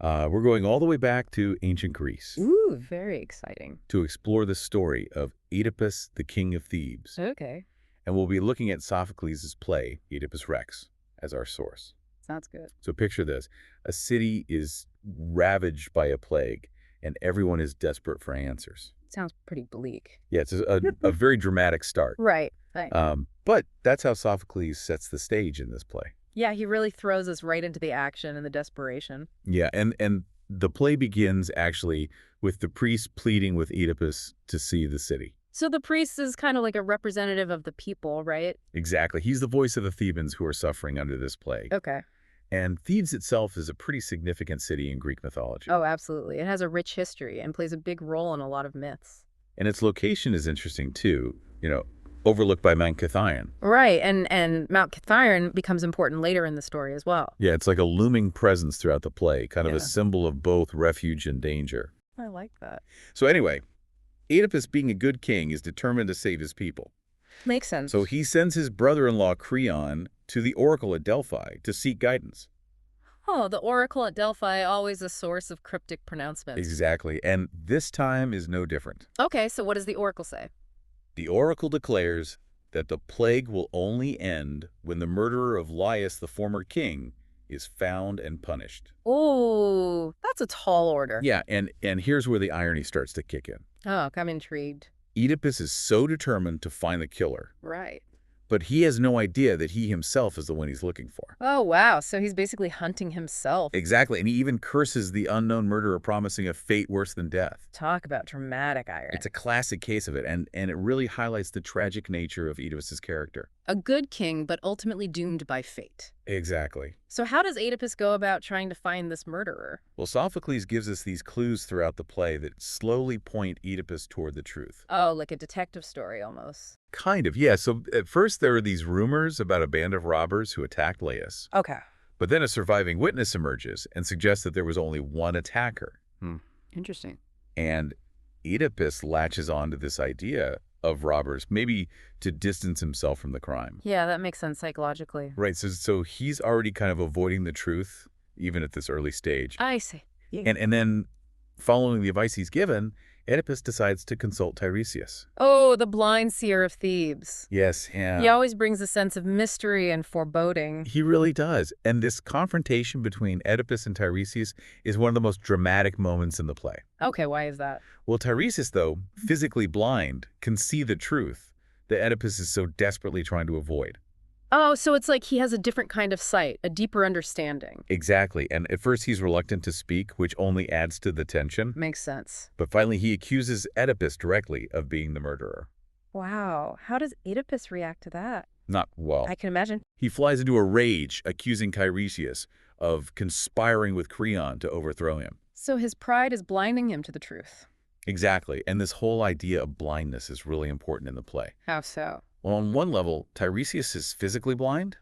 We're going all the way back to ancient Greece Ooh, very exciting. to explore the story of Oedipus, the king of Thebes. Okay, And we'll be looking at Sophocles' play, Oedipus Rex, as our source. sounds good. So picture this. A city is ravaged by a plague, and everyone is desperate for answers. Sounds pretty bleak. Yeah, it's a very dramatic start. Right. But that's how Sophocles sets the stage in this play. Yeah, he really throws us right into the action and the desperation. Yeah, and the play begins actually with the priest pleading with Oedipus to see the city. So the priest is kind of like a representative of the people, right? Exactly. He's the voice of the Thebans who are suffering under this plague. Okay. And Thebes itself is a pretty significant city in Greek mythology. Oh, absolutely. It has a rich history and plays a big role in a lot of myths. And its location is interesting too, overlooked by Mount Kithaeron. Right, and Mount Kithaeron becomes important later in the story as well. Yeah, it's like a looming presence throughout the play, kind of Yeah. a symbol of both refuge and danger. I like that. So anyway, Oedipus, being a good king, is determined to save his people. Makes sense. So he sends his brother-in-law Creon to the oracle at Delphi to seek guidance. Oh, the oracle at Delphi, always a source of cryptic pronouncements. Exactly, and this time is no different. Okay, so what does the oracle say? The oracle declares that the plague will only end when the murderer of Laius, the former king, is found and punished. Oh, that's a tall order. Yeah, and here's where the irony starts to kick in. Oh, I'm intrigued. Oedipus is so determined to find the killer, Right. but he has no idea that he himself is the one he's looking for. Oh, wow. So he's basically hunting himself. Exactly, and he even curses the unknown murderer, promising a fate worse than death. Talk about dramatic irony. It's a classic case of it, and it really highlights the tragic nature of Oedipus's character. A good king, but ultimately doomed by fate. Exactly. So how does Oedipus go about trying to find this murderer? Well, Sophocles gives us these clues throughout the play that slowly point Oedipus toward the truth. Oh, like a detective story almost. Kind of, yeah. So at first there are these rumors about a band of robbers who attacked Laius. Okay. But then a surviving witness emerges and suggests that there was only one attacker. Interesting. And Oedipus latches on to this idea of robbers, maybe to distance himself from the crime. Yeah, that makes sense psychologically. Right, so he's already kind of avoiding the truth, even at this early stage. I see. And then, following the advice he's given, Oedipus decides to consult Tiresias. Oh, the blind seer of Thebes. Yes, yeah. He always brings a sense of mystery and foreboding. He really does. And this confrontation between Oedipus and Tiresias is one of the most dramatic moments in the play. Okay, why is that? Well, Tiresias, though, physically blind, can see the truth that Oedipus is so desperately trying to avoid. Oh, so it's like he has a different kind of sight, a deeper understanding. Exactly. And at first he's reluctant to speak, which only adds to the tension. Makes sense. But finally he accuses Oedipus directly of being the murderer. Wow. How does Oedipus react to that? Not well. I can imagine. He flies into a rage, accusing Tiresias of conspiring with Creon to overthrow him. So his pride is blinding him to the truth. Exactly. And this whole idea of blindness is really important in the play. How so? Well, on one level, Tiresias is physically blind,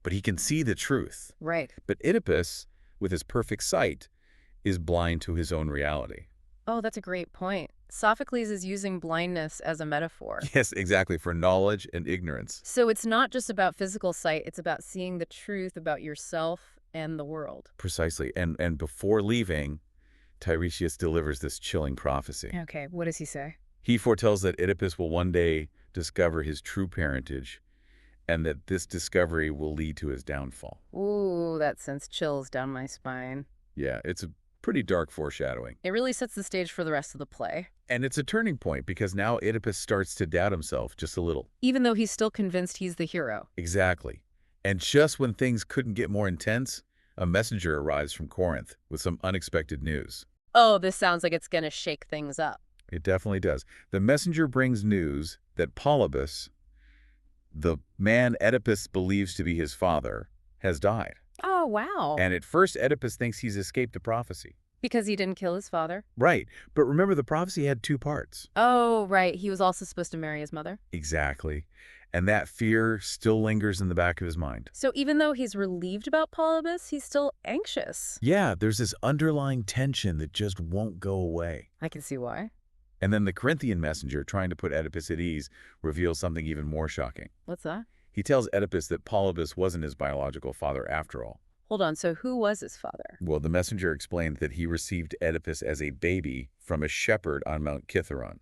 but he can see the truth. Right. But Oedipus, with his perfect sight, is blind to his own reality. Oh, that's a great point. Sophocles is using blindness as a metaphor. Yes, exactly, for knowledge and ignorance. So it's not just about physical sight, it's about seeing the truth about yourself and the world. Precisely. And before leaving, Tiresias delivers this chilling prophecy. Okay, what does he say? He foretells that Oedipus will one day discover his true parentage, and that this discovery will lead to his downfall. Ooh, that sends chills down my spine. Yeah, it's a pretty dark foreshadowing. It really sets the stage for the rest of the play. And it's a turning point because now Oedipus starts to doubt himself just a little. Even though he's still convinced he's the hero. Exactly. And just when things couldn't get more intense, a messenger arrives from Corinth with some unexpected news. Oh, this sounds like it's gonna shake things up. It definitely does. The messenger brings news that Polybus, the man Oedipus believes to be his father, has died. Oh, wow. And at first, Oedipus thinks he's escaped a prophecy. Because he didn't kill his father? Right. But remember, the prophecy had two parts. Oh, right. He was also supposed to marry his mother? Exactly. And that fear still lingers in the back of his mind. So even though he's relieved about Polybus, he's still anxious. Yeah, there's this underlying tension that just won't go away. I can see why. And then the Corinthian messenger, trying to put Oedipus at ease, reveals something even more shocking. What's that? He tells Oedipus that Polybus wasn't his biological father after all. Hold on, so who was his father? Well, the messenger explained that he received Oedipus as a baby from a shepherd on Mount Kithaeron.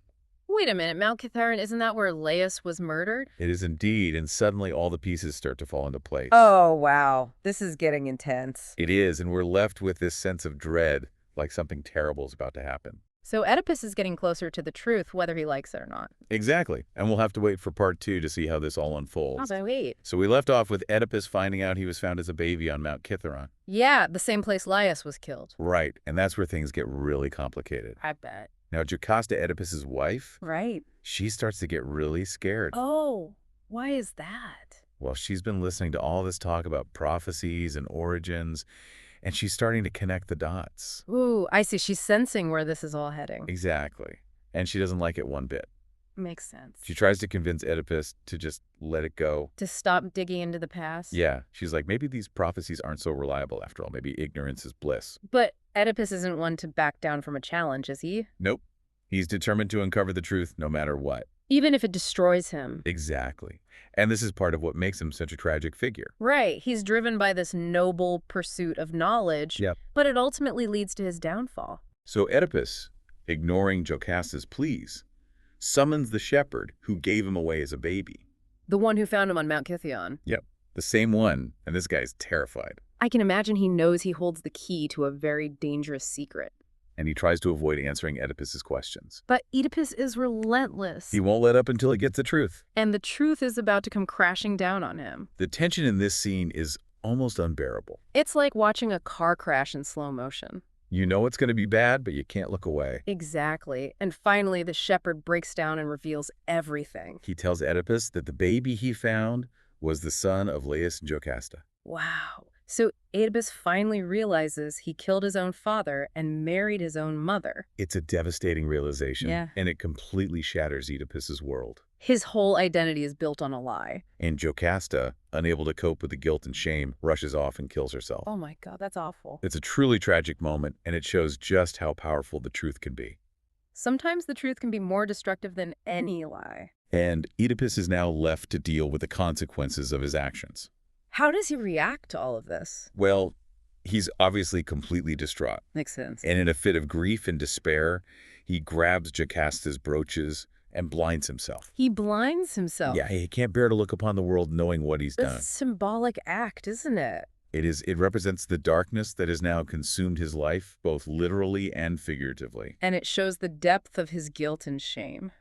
Wait a minute, Mount Kithaeron, isn't that where Laius was murdered? It is indeed, and suddenly all the pieces start to fall into place. Oh, wow. This is getting intense. It is, and we're left with this sense of dread, like something terrible is about to happen. So Oedipus is getting closer to the truth, whether he likes it or not. Exactly, and we'll have to wait for part 2 to see how this all unfolds. Oh, wait. So we left off with Oedipus finding out he was found as a baby on Mount Kithaeron. Yeah, the same place Laius was killed. Right, and that's where things get really complicated. I bet. Now, Jocasta, Oedipus's wife, Right. she starts to get really scared. Oh, why is that? Well, she's been listening to all this talk about prophecies and origins, and she's starting to connect the dots. Ooh, I see. She's sensing where this is all heading. Exactly. And she doesn't like it one bit. Makes sense. She tries to convince Oedipus to just let it go. To stop digging into the past? Yeah, she's like, maybe these prophecies aren't so reliable after all. Maybe ignorance is bliss. But Oedipus isn't one to back down from a challenge, is he? Nope. He's determined to uncover the truth no matter what. Even if it destroys him. Exactly. And this is part of what makes him such a tragic figure. Right. He's driven by this noble pursuit of knowledge, Yep. but it ultimately leads to his downfall. So Oedipus, ignoring Jocasta's pleas, summons the shepherd who gave him away as a baby. The one who found him on Mount Kithaeron. Yep, the same one, and this guy's terrified. I can imagine he knows he holds the key to a very dangerous secret. And he tries to avoid answering Oedipus's questions. But Oedipus is relentless. He won't let up until he gets the truth. And the truth is about to come crashing down on him. The tension in this scene is almost unbearable. It's like watching a car crash in slow motion. You know it's going to be bad, but you can't look away. Exactly. And finally, the shepherd breaks down and reveals everything. He tells Oedipus that the baby he found was the son of Laius and Jocasta. Wow. So Oedipus finally realizes he killed his own father and married his own mother. It's a devastating realization, Yeah. and it completely shatters Oedipus's world. His whole identity is built on a lie. And Jocasta, unable to cope with the guilt and shame, rushes off and kills herself. Oh my God, that's awful. It's a truly tragic moment, and it shows just how powerful the truth can be. Sometimes the truth can be more destructive than any lie. And Oedipus is now left to deal with the consequences of his actions. How does he react to all of this? Well, he's obviously completely distraught. Makes sense. And in a fit of grief and despair, he grabs Jocasta's brooches and blinds himself. He blinds himself. Yeah, he can't bear to look upon the world knowing what he's done. It's a symbolic act, isn't it? It represents the darkness that has now consumed his life, both literally and figuratively. And it shows the depth of his guilt and shame.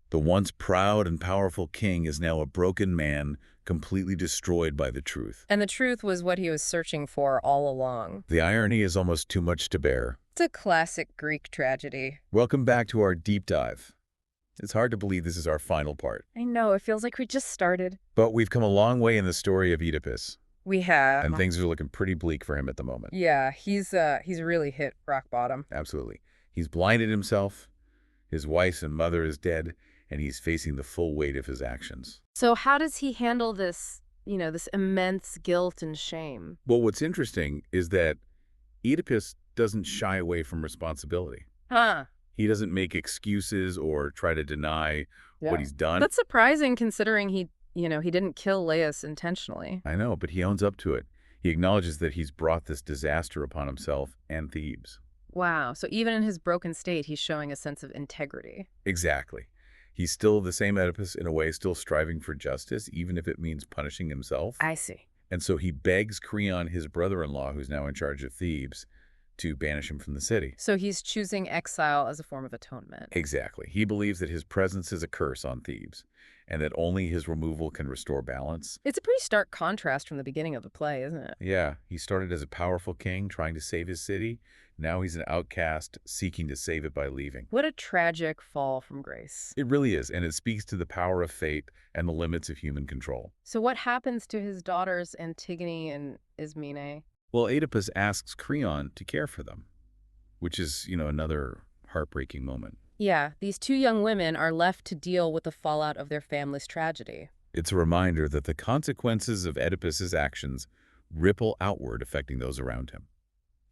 The once proud and powerful king is now a broken man, completely destroyed by the truth. And the truth was what he was searching for all along. The irony is almost too much to bear. It's a classic Greek tragedy. Welcome back to our deep dive. It's hard to believe this is our final part. I know, it feels like we just started. But we've come a long way in the story of Oedipus, We have. and things are looking pretty bleak for him at the moment. Yeah, he's really hit rock bottom. Absolutely. He's blinded himself, his wife and mother is dead, and he's facing the full weight of his actions. So how does he handle this, this immense guilt and shame? Well, what's interesting is that Oedipus doesn't shy away from responsibility. Huh. He doesn't make excuses or try to deny what he's done. That's surprising considering he didn't kill Laius intentionally. I know, but he owns up to it. He acknowledges that he's brought this disaster upon himself and Thebes. Wow. So even in his broken state, he's showing a sense of integrity. Exactly. He's still the same Oedipus in a way, still striving for justice, even if it means punishing himself. I see. And so he begs Creon, his brother-in-law, who's now in charge of Thebes, to banish him from the city. So he's choosing exile as a form of atonement. Exactly. He believes that his presence is a curse on Thebes, and that only his removal can restore balance. It's a pretty stark contrast from the beginning of the play, isn't it? Yeah, he started as a powerful king trying to save his city. Now he's an outcast seeking to save it by leaving. What a tragic fall from grace. It really is, and it speaks to the power of fate and the limits of human control. So what happens to his daughters Antigone and Ismene? Well, Oedipus asks Creon to care for them, which is, another heartbreaking moment. Yeah, these two young women are left to deal with the fallout of their family's tragedy. It's a reminder that the consequences of Oedipus's actions ripple outward, affecting those around him.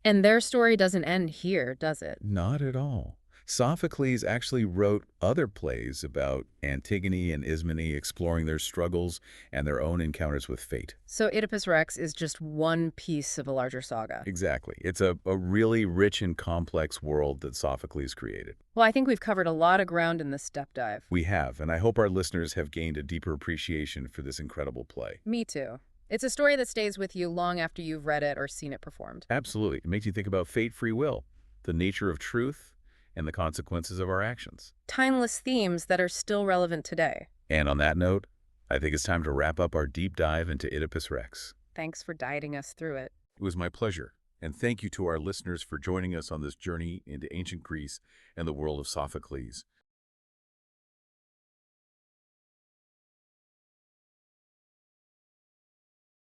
And their story doesn't end here, does it? Not at all. Sophocles actually wrote other plays about Antigone and Ismene, exploring their struggles and their own encounters with fate. So Oedipus Rex is just one piece of a larger saga. Exactly. It's a really rich and complex world that Sophocles created. Well, I think we've covered a lot of ground in this step dive. We have, and I hope our listeners have gained a deeper appreciation for this incredible play. Me too. It's a story that stays with you long after you've read it or seen it performed. Absolutely. It makes you think about fate, free will, the nature of truth, and the consequences of our actions. Timeless themes that are still relevant today. And on that note, I think it's time to wrap up our deep dive into Oedipus Rex. Thanks for guiding us through it. It was my pleasure, and thank you to our listeners for joining us on this journey into ancient Greece and the world of Sophocles.